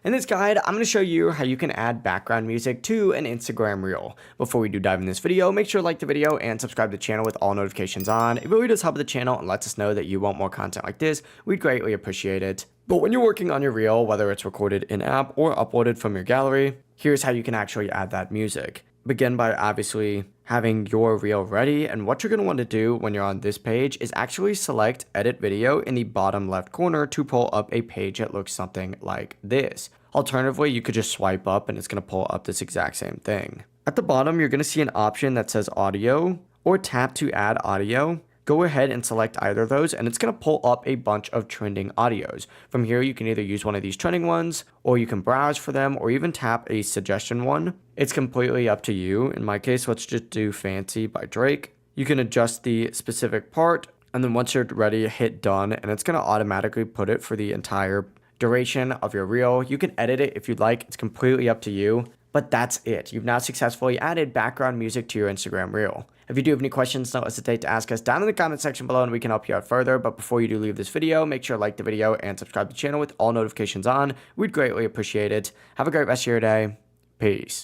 In this guide, I'm going to show you how you can add background music to an Instagram reel. Before we do dive in this video, make sure to like the video and subscribe to the channel with all notifications on. It really does help the channel and lets us know that you want more content like this. We'd greatly appreciate it. But when you're working on your reel, whether it's recorded in-app or uploaded from your gallery, here's how you can actually add that music. Begin by obviously having your reel ready, and what you're going to want to do when you're on this page is actually select edit video in the bottom left corner to pull up a page that looks something like this. Alternatively, you could just swipe up and it's going to pull up this exact same thing. At the bottom, you're going to see an option that says audio, or tap to add audio. Go ahead and select either of those and it's going to pull up a bunch of trending audios. From here, you can either use one of these trending ones, or you can browse for them, or even tap a suggestion one. It's completely up to you. In my case, let's just do Fancy by Drake. You can adjust the specific part, and then once you're ready, hit done, and it's going to automatically put it for the entire duration of your reel. You can edit it if you'd like. It's completely up to you. But that's it. You've now successfully added background music to your Instagram reel. If you do have any questions, don't hesitate to ask us down in the comment section below and we can help you out further. But before you do leave this video, make sure to like the video and subscribe to the channel with all notifications on. We'd greatly appreciate it. Have a great rest of your day. Peace.